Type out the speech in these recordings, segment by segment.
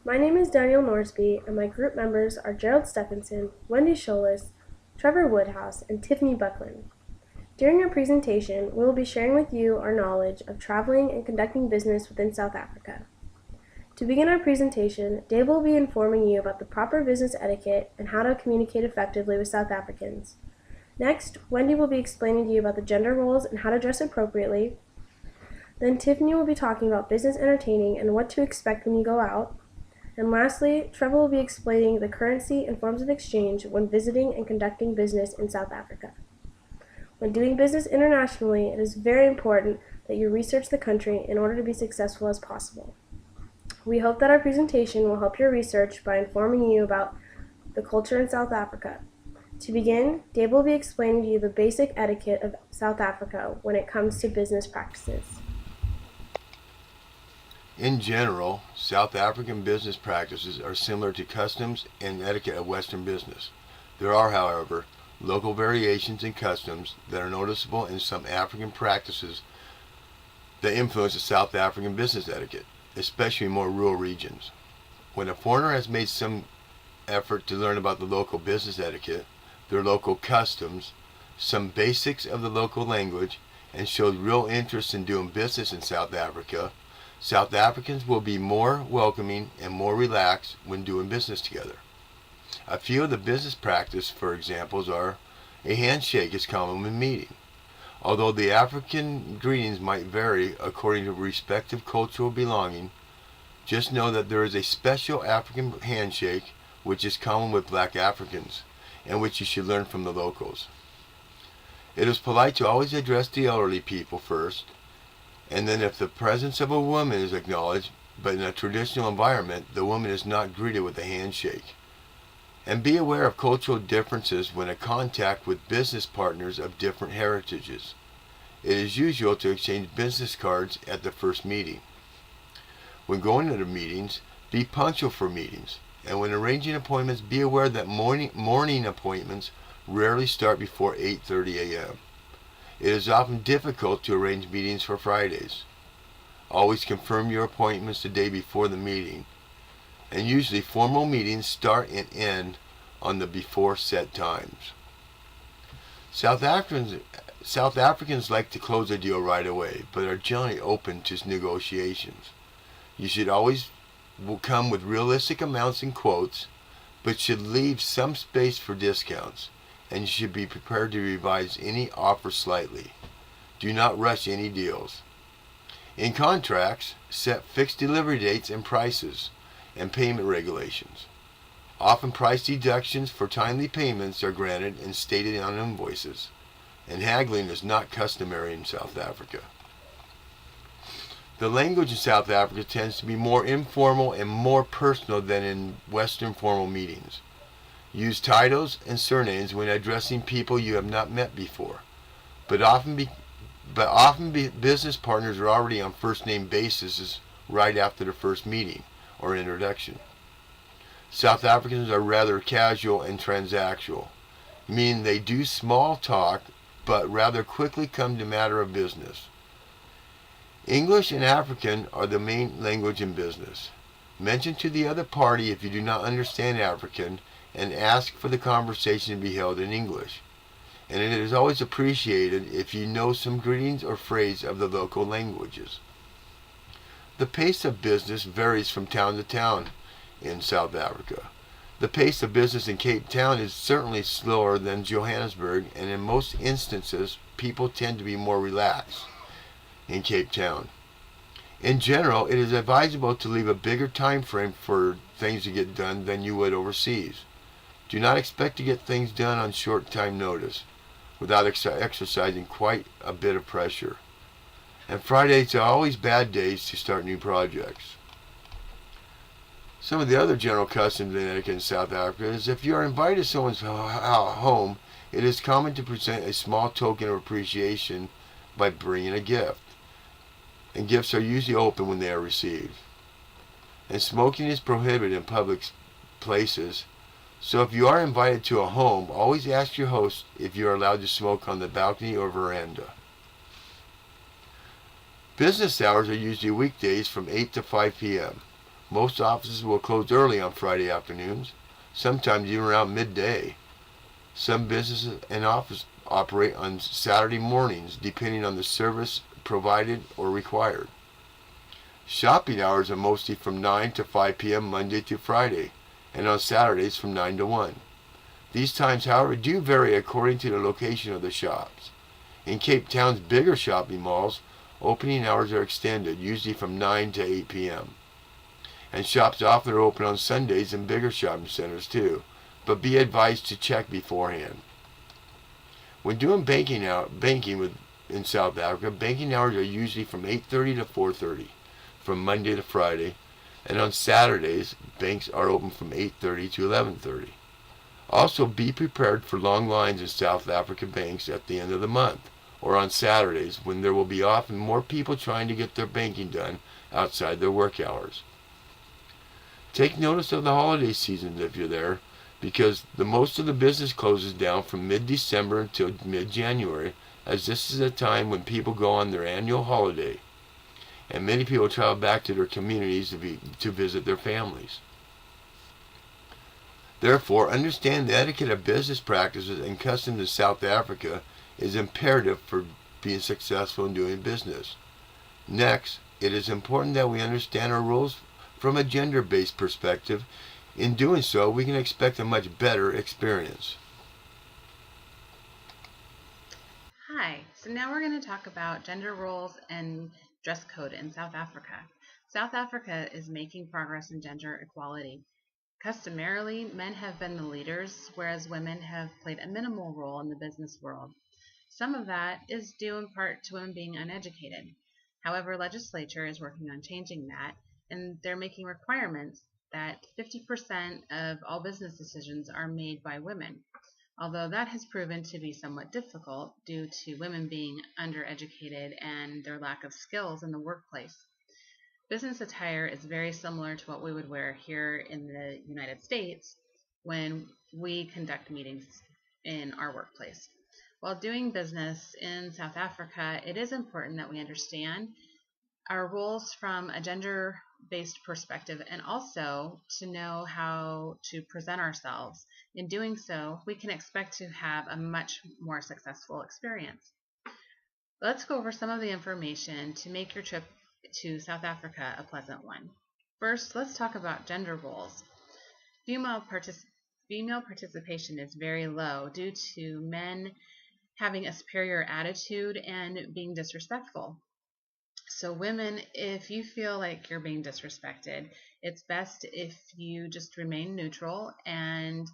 My name is Danielle Norsby, and my group members are Jerald Stephensen, Wendy Shoales, Trevor Woodhouse, and Tiffany Bucklin. During our presentation, we will be sharing with you our knowledge of traveling and conducting business within South Africa. To begin our presentation, Dave will be informing you about the proper business etiquette and how to communicate effectively with South Africans. Next, Wendy will be explaining to you about the gender roles and how to dress appropriately. Then Tiffany will be talking about business entertaining and what to expect when you go out. And lastly, Trevor will be explaining the currency and forms of exchange when visiting and conducting business in South Africa. When doing business internationally, it is very important that you research the country in order to be successful as possible. We hope that our presentation will help your research by informing you about the culture in South Africa. To begin, Dave will be explaining to you the basic etiquette of South Africa when it comes to business practices. In general, South African business practices are similar to customs and etiquette of Western business. There are, however, local variations in customs that are noticeable in some African practices that influence the South African business etiquette, especially in more rural regions. When a foreigner has made some effort to learn about the local business etiquette, their local customs, some basics of the local language, and shows real interest in doing business in South Africa, South Africans will be more welcoming and more relaxed when doing business together. A few of the business practices, for examples, are a handshake is common when meeting. Although the African greetings might vary according to respective cultural belonging, just know that there is a special African handshake which is common with black Africans and which you should learn from the locals. It is polite to always address the elderly people first, and then if the presence of a woman is acknowledged, but in a traditional environment, the woman is not greeted with a handshake. And be aware of cultural differences when in contact with business partners of different heritages. It is usual to exchange business cards at the first meeting. When going to meetings, be punctual for meetings, and when arranging appointments, be aware that morning appointments rarely start before 8:30 a.m. It is often difficult to arrange meetings for Fridays. Always confirm your appointments the day before the meeting, and usually formal meetings start and end on the before set times. South Africans like to close a deal right away, but are generally open to negotiations. You should always come with realistic amounts and quotes, but should leave some space for discounts, and you should be prepared to revise any offer slightly. Do not rush any deals. In contracts, set fixed delivery dates and prices, and payment regulations. Often price deductions for timely payments are granted and stated on invoices, and haggling is not customary in South Africa. The language in South Africa tends to be more informal and more personal than in Western formal meetings. Use titles and surnames when addressing people you have not met before, but often business partners are already on first name basis right after the first meeting or introduction. South Africans are rather casual and transactional, meaning they do small talk but rather quickly come to matter of business. English and African are the main language in business. Mention to the other party if you do not understand African, and ask for the conversation to be held in English. And it is always appreciated if you know some greetings or phrase of the local languages. The pace of business varies from town to town in South Africa. The pace of business in Cape Town is certainly slower than Johannesburg, and in most instances, people tend to be more relaxed in Cape Town. In general, it is advisable to leave a bigger time frame for things to get done than you would overseas. Do not expect to get things done on short time notice without exercising quite a bit of pressure. And Fridays are always bad days to start new projects. Some of the other general customs and etiquette in South Africa is if you are invited to someone's home, it is common to present a small token of appreciation by bringing a gift. And gifts are usually open when they are received. And smoking is prohibited in public places. So if you are invited to a home, always ask your host if you are allowed to smoke on the balcony or veranda. Business hours are usually weekdays from 8 to 5 p.m. Most offices will close early on Friday afternoons, sometimes even around midday. Some businesses and offices operate on Saturday mornings depending on the service provided or required. Shopping hours are mostly from 9 to 5 p.m. Monday to Friday, and on Saturdays from 9 to 1. These times, however, do vary according to the location of the shops. In Cape Town's bigger shopping malls, opening hours are extended, usually from 9 to 8 p.m. And shops often are open on Sundays in bigger shopping centers too, but be advised to check beforehand. When doing banking in South Africa, banking hours are usually from 8:30 to 4:30, from Monday to Friday, and on Saturdays, banks are open from 8:30 to 11:30. Also, be prepared for long lines in South African banks at the end of the month, or on Saturdays when there will be often more people trying to get their banking done outside their work hours. Take notice of the holiday seasons if you're there, because the most of the business closes down from mid-December until mid-January, as this is a time when people go on their annual holiday, and many people travel back to their communities to visit their families. Therefore, understand the etiquette of business practices and customs in South Africa is imperative for being successful in doing business. Next, it is important that we understand our rules from a gender-based perspective. In doing so, we can expect a much better experience. Hi, so now we're going to talk about gender roles and dress code in South Africa. South Africa is making progress in gender equality. Customarily, men have been the leaders, whereas women have played a minimal role in the business world. Some of that is due in part to women being uneducated. However, legislature is working on changing that, and they're making requirements that 50% of all business decisions are made by women, although that has proven to be somewhat difficult due to women being undereducated and their lack of skills in the workplace. Business attire is very similar to what we would wear here in the United States when we conduct meetings in our workplace. While doing business in South Africa, it is important that we understand our roles from a gender-based perspective and also to know how to present ourselves. In doing so, we can expect to have a much more successful experience. Let's go over some of the information to make your trip to South Africa a pleasant one. First, let's talk about gender roles. Female participation is very low due to men having a superior attitude and being disrespectful. So women, if you feel like you're being disrespected, it's best if you just remain neutral and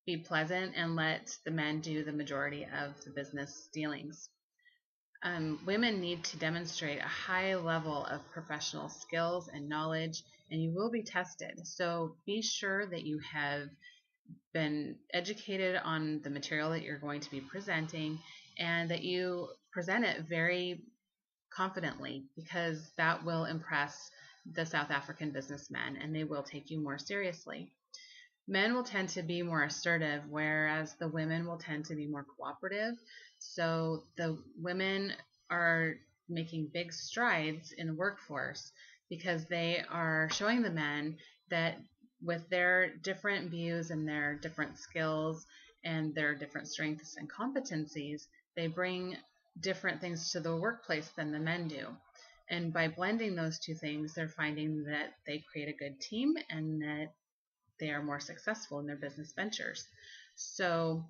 be pleasant and let the men do the majority of the business dealings. Women need to demonstrate a high level of professional skills and knowledge, and you will be tested. So be sure that you have been educated on the material that you're going to be presenting and that you present it very confidently, because that will impress the South African businessmen and they will take you more seriously. Men will tend to be more assertive, whereas the women will tend to be more cooperative. So the women are making big strides in the workforce because they are showing the men that with their different views and their different skills and their different strengths and competencies, they bring different things to the workplace than the men do. And by blending those two things, they're finding that they create a good team and that they are more successful in their business ventures. So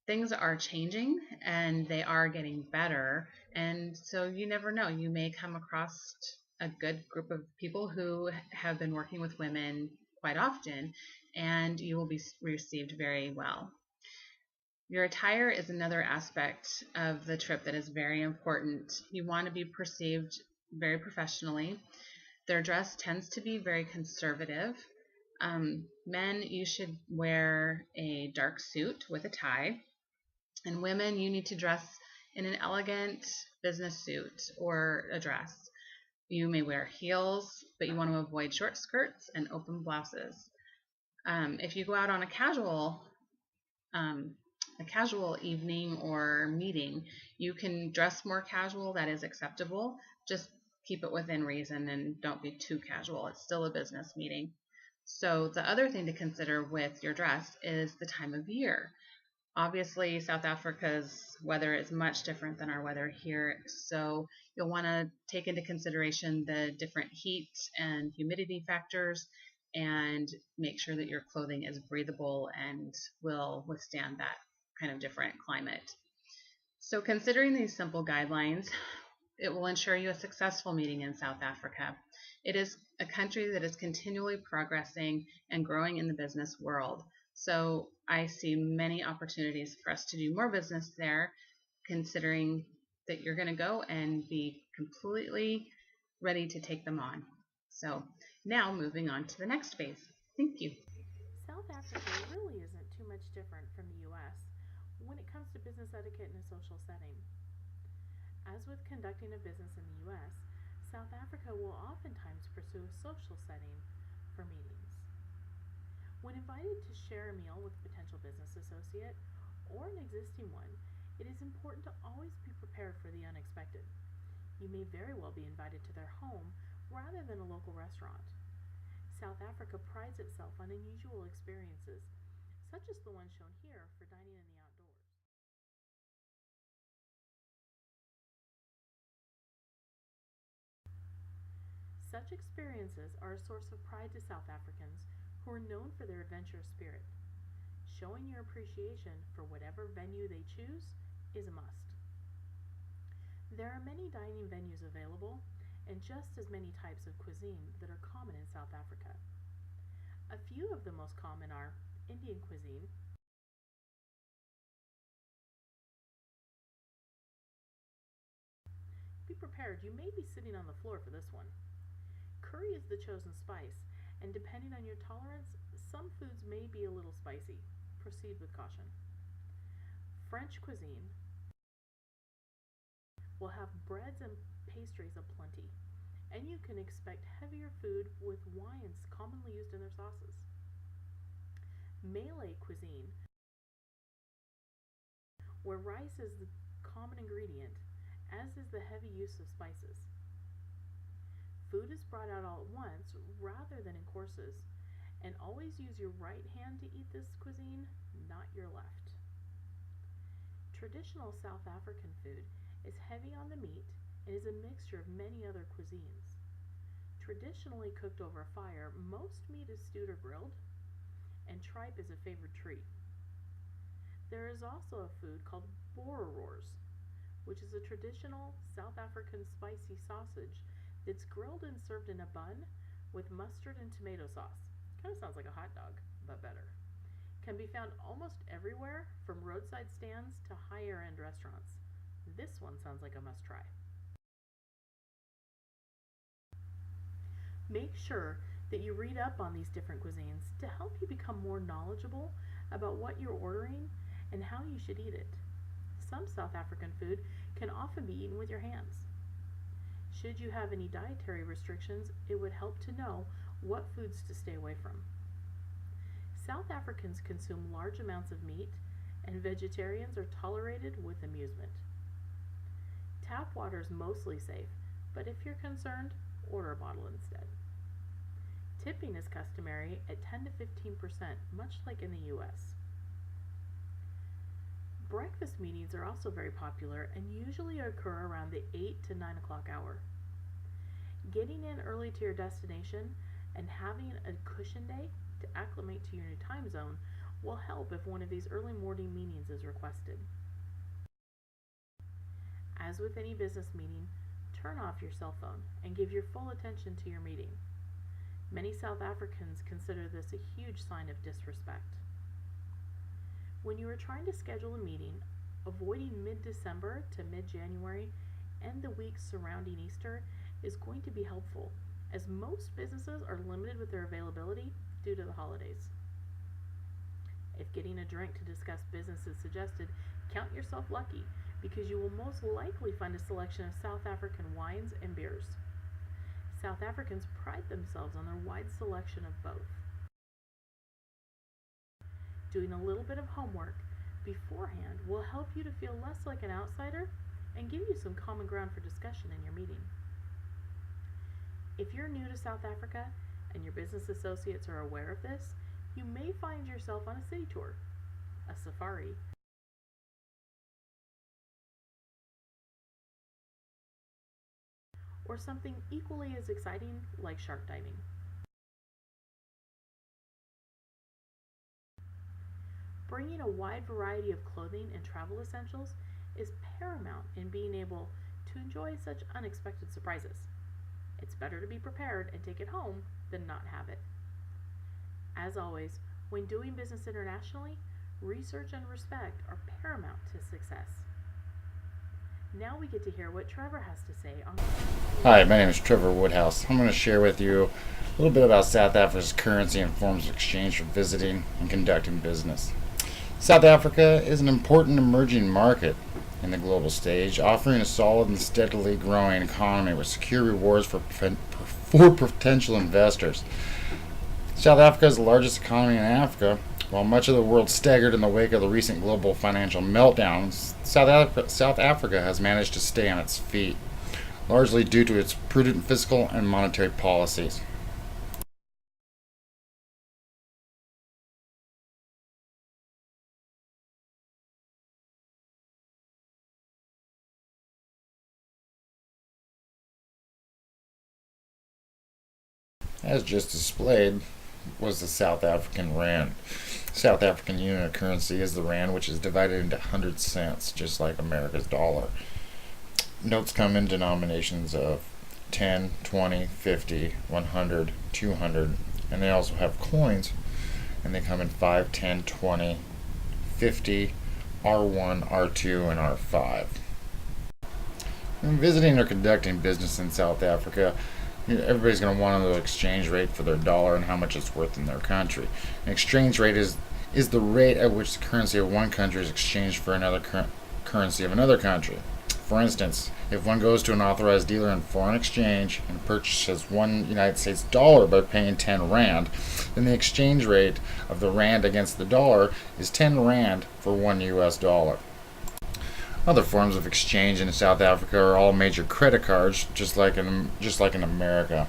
things are changing and they are getting better. And so you never know, you may come across a good group of people who have been working with women quite often, and you will be received very well. Your attire is another aspect of the trip that is very important. You want to be perceived very professionally. Their dress tends to be very conservative. Men, you should wear a dark suit with a tie. And women, you need to dress in an elegant business suit or a dress. You may wear heels, but you want to avoid short skirts and open blouses. If you go out on a casual evening or meeting, you can dress more casual. That is acceptable. Just keep it within reason and don't be too casual. It's still a business meeting. So the other thing to consider with your dress is the time of year. Obviously, South Africa's weather is much different than our weather here, so you'll want to take into consideration the different heat and humidity factors and make sure that your clothing is breathable and will withstand that kind of different climate. So considering these simple guidelines, it will ensure you a successful meeting in South Africa. It is a country that is continually progressing and growing in the business world. So I see many opportunities for us to do more business there, considering that you're going to go and be completely ready to take them on. So now moving on to the next phase. Thank you. South Africa really isn't too much different from the US when it comes to business etiquette in a social setting. As with conducting a business in the US, South Africa will oftentimes pursue a social setting for meetings. When invited to share a meal with a potential business associate or an existing one, it is important to always be prepared for the unexpected. You may very well be invited to their home rather than a local restaurant. South Africa prides itself on unusual experiences, such as the one shown here for dining in the outdoors. Such experiences are a source of pride to South Africans who are known for their adventurous spirit. Showing your appreciation for whatever venue they choose is a must. There are many dining venues available and just as many types of cuisine that are common in South Africa. A few of the most common are Indian cuisine, be prepared, you may be sitting on the floor for this one. Curry is the chosen spice, and depending on your tolerance, some foods may be a little spicy. Proceed with caution. French cuisine will have breads and pastries aplenty, and you can expect heavier food with wines commonly used in their sauces. Malay cuisine, where rice is the common ingredient, as is the heavy use of spices. Food is brought out all at once rather than in courses, and always use your right hand to eat this cuisine, not your left. Traditional South African food is heavy on the meat and is a mixture of many other cuisines. Traditionally cooked over a fire, most meat is stewed or grilled, and tripe is a favored treat. There is also a food called boerewors, which is a traditional South African spicy sausage that's grilled and served in a bun with mustard and tomato sauce. Kind of sounds like a hot dog, but better. Can be found almost everywhere, from roadside stands to higher end restaurants. This one sounds like a must try. Make sure that you read up on these different cuisines to help you become more knowledgeable about what you're ordering and how you should eat it. Some South African food can often be eaten with your hands. Should you have any dietary restrictions, it would help to know what foods to stay away from. South Africans consume large amounts of meat, and vegetarians are tolerated with amusement. Tap water is mostly safe, but if you're concerned, order a bottle instead. Tipping is customary at 10 to 15%, much like in the US. Breakfast meetings are also very popular and usually occur around the 8 to 9 o'clock hour. Getting in early to your destination and having a cushion day to acclimate to your new time zone will help if one of these early morning meetings is requested. As with any business meeting, turn off your cell phone and give your full attention to your meeting. Many South Africans consider this a huge sign of disrespect. When you are trying to schedule a meeting, avoiding mid-December to mid-January and the weeks surrounding Easter is going to be helpful, as most businesses are limited with their availability due to the holidays. If getting a drink to discuss business is suggested, count yourself lucky, because you will most likely find a selection of South African wines and beers. South Africans pride themselves on their wide selection of both. Doing a little bit of homework beforehand will help you to feel less like an outsider and give you some common ground for discussion in your meeting. If you're new to South Africa and your business associates are aware of this, you may find yourself on a city tour, a safari, or something equally as exciting like shark diving. Bringing a wide variety of clothing and travel essentials is paramount in being able to enjoy such unexpected surprises. It's better to be prepared and take it home than not have it. As always, when doing business internationally, research and respect are paramount to success. Now we get to hear what Trevor has to say on... Hi, my name is Trevor Woodhouse. I'm going to share with you a little bit about South Africa's currency and forms of exchange for visiting and conducting business. South Africa is an important emerging market in the global stage, offering a solid and steadily growing economy with secure rewards for potential investors. South Africa is the largest economy in Africa. While much of the world staggered in the wake of the recent global financial meltdowns, South Africa has managed to stay on its feet, largely due to its prudent fiscal and monetary policies. As just displayed was the South African rand. South African unit of currency is the rand, which is divided into 100 cents, just like America's dollar. Notes come in denominations of 10, 20, 50, 100, 200, and they also have coins, and they come in 5, 10, 20, 50, R1, R2, and R5. When visiting or conducting business in South Africa, everybody's going to want to know the exchange rate for their dollar and how much it's worth in their country. An exchange rate is the rate at which the currency of one country is exchanged for another currency of another country. For instance, if one goes to an authorized dealer in foreign exchange and purchases one United States dollar by paying 10 rand, then the exchange rate of the rand against the dollar is 10 rand for 1 US dollar. Other forms of exchange in South Africa are all major credit cards, just like in America,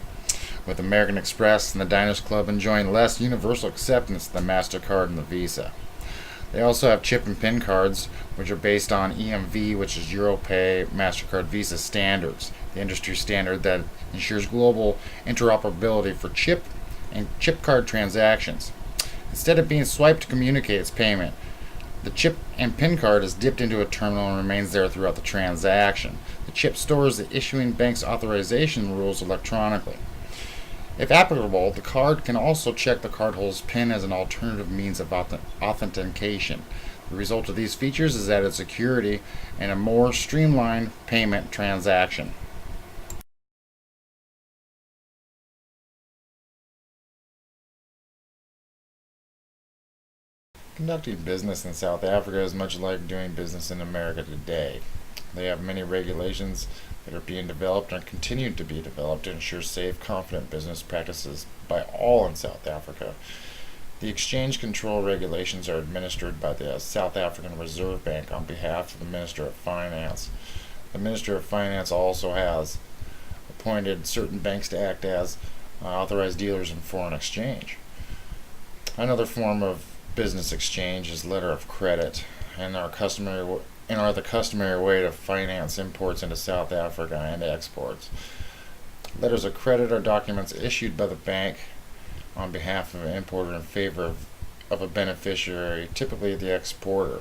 with American Express and the Diners Club enjoying less universal acceptance than the MasterCard and the Visa. They also have chip and PIN cards, which are based on EMV, which is EuroPay, MasterCard, Visa standards, the industry standard that ensures global interoperability for chip and chip card transactions. Instead of being swiped to communicate its payment, the chip and PIN card is dipped into a terminal and remains there throughout the transaction. The chip stores the issuing bank's authorization rules electronically. If applicable, the card can also check the cardholder's PIN as an alternative means of authentication. The result of these features is added security and a more streamlined payment transaction. Conducting business in South Africa is much like doing business in America today. They have many regulations that are being developed and continue to be developed to ensure safe, confident business practices by all in South Africa. The exchange control regulations are administered by the South African Reserve Bank on behalf of the Minister of Finance. The Minister of Finance also has appointed certain banks to act as authorized dealers in foreign exchange. Another form of business exchange is letter of credit, and are the customary way to finance imports into South Africa and exports. Letters of credit are documents issued by the bank on behalf of an importer in favor of a beneficiary, typically the exporter.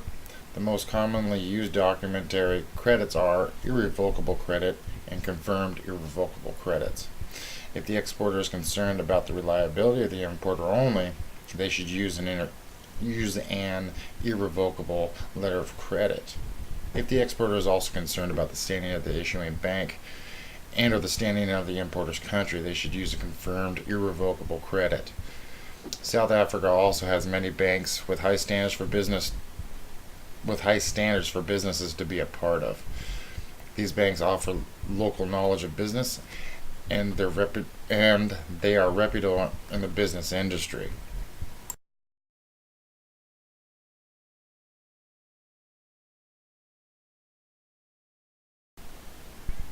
The most commonly used documentary credits are irrevocable credit and confirmed irrevocable credits. If the exporter is concerned about the reliability of the importer only, they should use an irrevocable letter of credit. If the exporter is also concerned about the standing of the issuing bank and or the standing of the importer's country, they should use a confirmed irrevocable credit. South Africa also has many banks with high standards for businesses to be a part of. These banks offer local knowledge of business, and they are reputable in the business industry.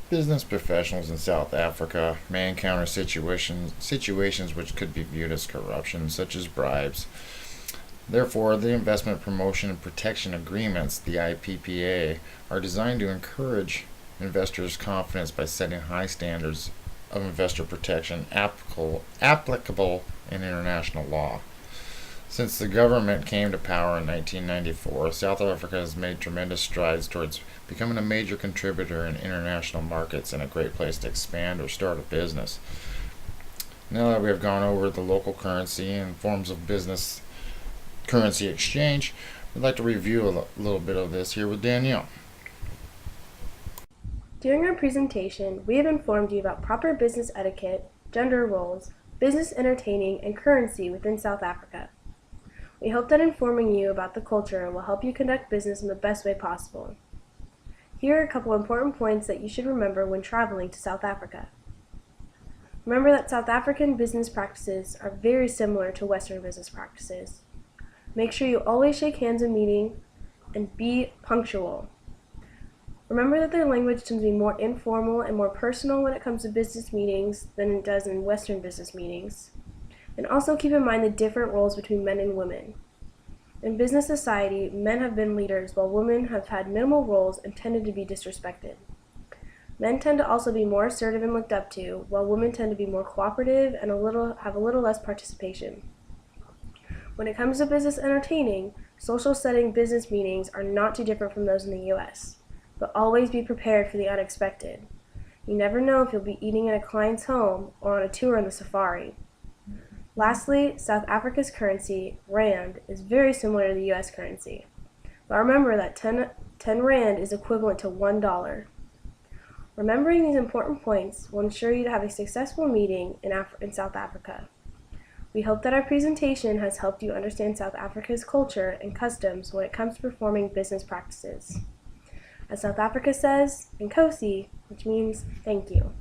Business professionals in South Africa may encounter situations which could be viewed as corruption, such as bribes. Therefore, the Investment Promotion and Protection Agreements, the IPPA, are designed to encourage investors' confidence by setting high standards of investor protection applicable in international law. Since the government came to power in 1994, South Africa has made tremendous strides towards becoming a major contributor in international markets and a great place to expand or start a business. Now that we have gone over the local currency and forms of business currency exchange, I'd like to review a little bit of this here with Danielle. During our presentation, we have informed you about proper business etiquette, gender roles, business entertaining, and currency within South Africa. We hope that informing you about the culture will help you conduct business in the best way possible. Here are a couple important points that you should remember when traveling to South Africa. Remember that South African business practices are very similar to Western business practices. Make sure you always shake hands in meeting and be punctual. Remember that their language tends to be more informal and more personal when it comes to business meetings than it does in Western business meetings. And also keep in mind the different roles between men and women. In business society, men have been leaders while women have had minimal roles and tended to be disrespected. Men tend to also be more assertive and looked up to, while women tend to be more cooperative and have a little less participation. When it comes to business entertaining, social setting business meetings are not too different from those in the US, but always be prepared for the unexpected. You never know if you'll be eating in a client's home or on a tour in the safari. Lastly, South Africa's currency, Rand, is very similar to the US currency. But remember that 10 Rand is equivalent to $1. Remembering these important points will ensure you to have a successful meeting in South Africa. We hope that our presentation has helped you understand South Africa's culture and customs when it comes to performing business practices. As South Africa says, Nkosi, which means thank you.